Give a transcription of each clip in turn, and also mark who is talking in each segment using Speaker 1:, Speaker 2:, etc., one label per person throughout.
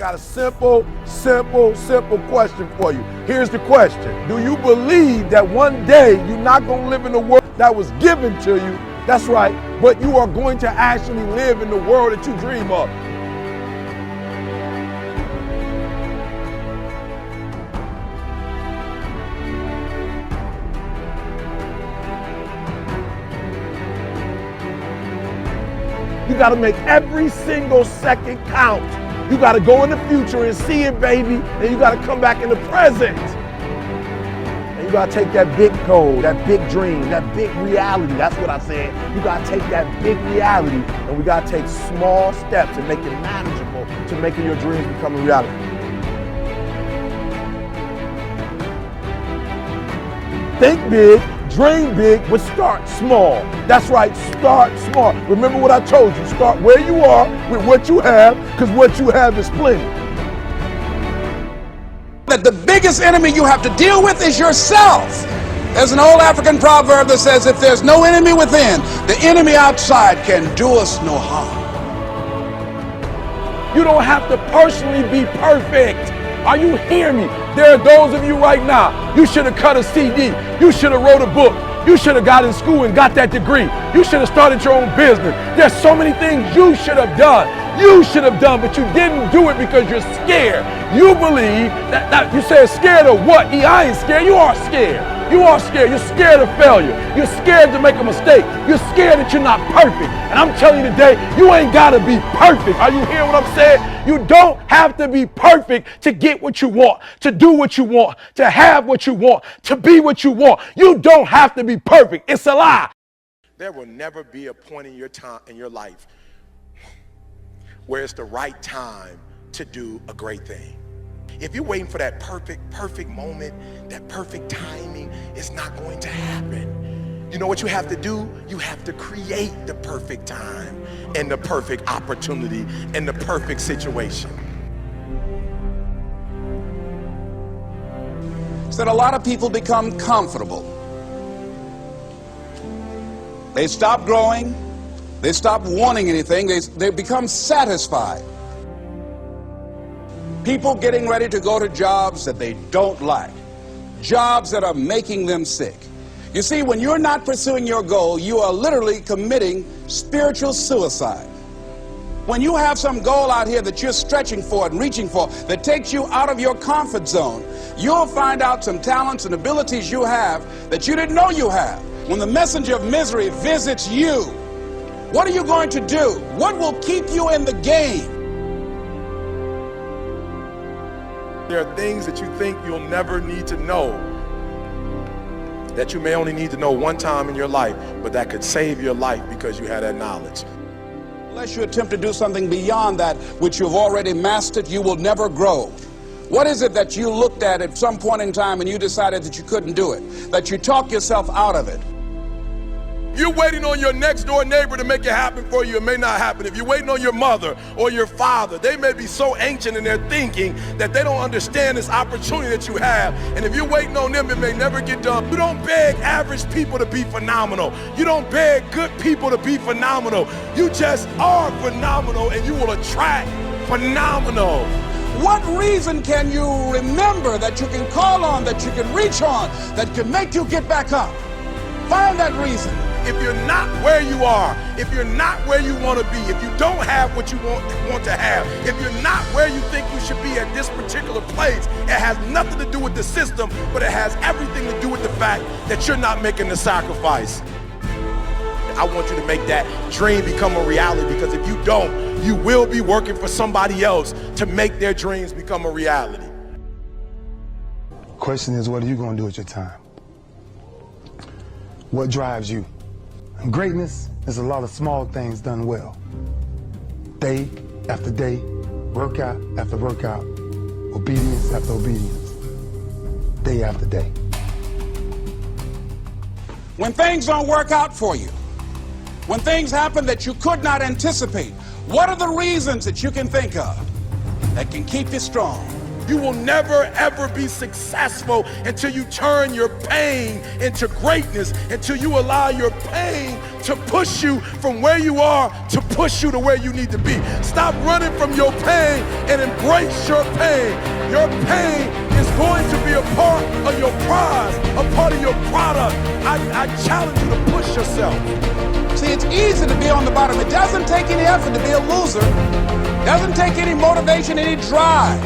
Speaker 1: got a simple question for you. Here's the question. Do you believe that one day you're not going to live in the world that was given to you? That's right, but you are going to actually live in the world that you dream of. You got to make every single second count. You got to go in the future and see it, baby. And you got to come back in the present. And you got to take that big goal, that big dream, that big reality. That's what I said. You got to take that big reality and we got to take small steps and make it manageable to making your dreams become a reality. Think big. Dream big, but start small. That's right, start small. Remember what I told you, start where you are with what you have, because what you have is plenty.
Speaker 2: That the biggest enemy you have to deal with is yourself. There's an old African proverb that says, if there's no enemy within, the enemy outside can do us no harm.
Speaker 1: You don't have to personally be perfect. Are you hearing me? There are those of you right now, you should have cut a CD. You should have wrote a book. You should have got in school and got that degree. You should have started your own business. There's so many things you should have done. You should have done, but you didn't do it because you're scared. You believe that you said scared of what? I ain't scared. You are scared. You are scared. You're scared of failure. You're scared to make a mistake. You're scared that you're not perfect. And I'm telling you today, you ain't got to be perfect. Are you hearing what I'm saying? You don't have to be perfect to get what you want, to do what you want, to have what you want, to be what you want. You don't have to be perfect. It's a lie. There will never be a point in your life where it's the right time to do a great thing. If you're waiting for that perfect moment, that perfect timing, it's not going to happen. You know what you have to do? You have to create the perfect time and the perfect opportunity and the perfect situation.
Speaker 2: So that a lot of people become comfortable. They stop growing. They stop wanting anything. They become satisfied. People getting ready to go to jobs that they don't like, jobs that are making them sick. You see, when you're not pursuing your goal, you are literally committing spiritual suicide. When you have some goal out here that you're stretching for and reaching for that takes you out of your comfort zone, you'll find out some talents and abilities you have that you didn't know you have. When the messenger of misery visits you, what are you going to do? What will keep you in the game?
Speaker 1: There are things that you think you'll never need to know, that you may only need to know one time in your life, but that could save your life because you had that knowledge.
Speaker 2: Unless you attempt to do something beyond that which you've already mastered, you will never grow. What is it that you looked at some point in time and you decided that you couldn't do it, that you talked yourself out of it?
Speaker 1: You're waiting on your next door neighbor to make it happen for you. It may not happen. If you're waiting on your mother or your father, they may be so ancient in their thinking that they don't understand this opportunity that you have. And if you're waiting on them, it may never get done. You don't beg average people to be phenomenal. You don't beg good people to be phenomenal. You just are phenomenal and you will attract phenomenal.
Speaker 2: What reason can you remember that you can call on, that you can reach on, that can make you get back up? Find that reason.
Speaker 1: If you're not where you are, if you're not where you want to be, if you don't have what you want to have, if you're not where you think you should be at this particular place, it has nothing to do with the system, but it has everything to do with the fact that you're not making the sacrifice. I want you to make that dream become a reality, because if you don't, you will be working for somebody else to make their dreams become a reality.
Speaker 3: Question is, what are you going to do with your time? What drives you? And greatness is a lot of small things done well. Day after day, workout after workout, obedience after obedience, day after day.
Speaker 2: When things don't work out for you, when things happen that you could not anticipate, what are the reasons that you can think of that can keep you strong?
Speaker 1: You will never ever be successful until you turn your pain into greatness, until you allow your pain to push you from where you are to push you to where you need to be. Stop running from your pain and embrace your pain. Your pain is going to be a part of your prize, a part of your product. I challenge you to push yourself.
Speaker 2: See, it's easy to be on the bottom. It doesn't take any effort to be a loser. It doesn't take any motivation, any drive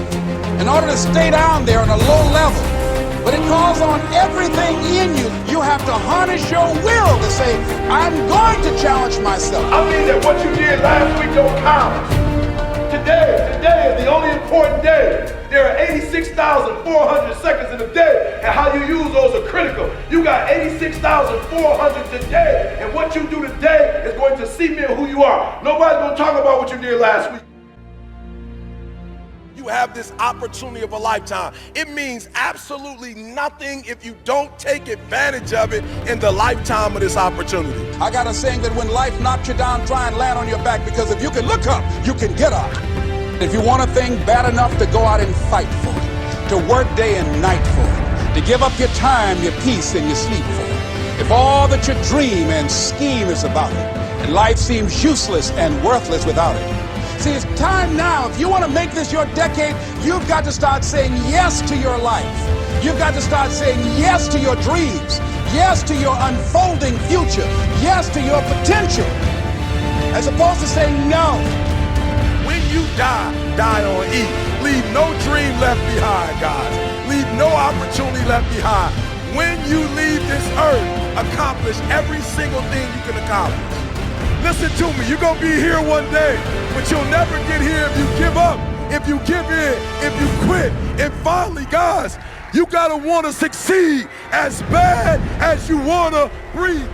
Speaker 2: in order to stay down there on a low level. But it calls on everything in you. You have to harness your will to say, I'm going to challenge myself.
Speaker 1: I mean that what you did last week don't count. Today is the only important day. There are 86,400 seconds in a day, and how you use those are critical. You got 86,400 today, and what you do today is going to cement who you are. Nobody's going to talk about what you did last week. You have this opportunity of a lifetime. It means absolutely nothing if you don't take advantage of it in the lifetime of this opportunity.
Speaker 2: I got a saying that when life knocks you down, try and land on your back, because if you can look up, you can get up. If you want a thing bad enough to go out and fight for it, to work day and night for it, to give up your time, your peace, and your sleep for it, if all that you dream and scheme is about it, and life seems useless and worthless without it, see, it's time now. If you want to make this your decade, you've got to start saying yes to your life. You've got to start saying yes to your dreams, yes to your unfolding future, yes to your potential, as opposed to saying no.
Speaker 1: When you die on E. Leave no dream left behind, guys. Leave no opportunity left behind. When you leave this earth, accomplish every single thing you can accomplish. Listen to me, you're gonna be here one day, but you'll never get here if you give up, if you give in, if you quit. And finally, guys, you gotta wanna succeed as bad as you wanna breathe.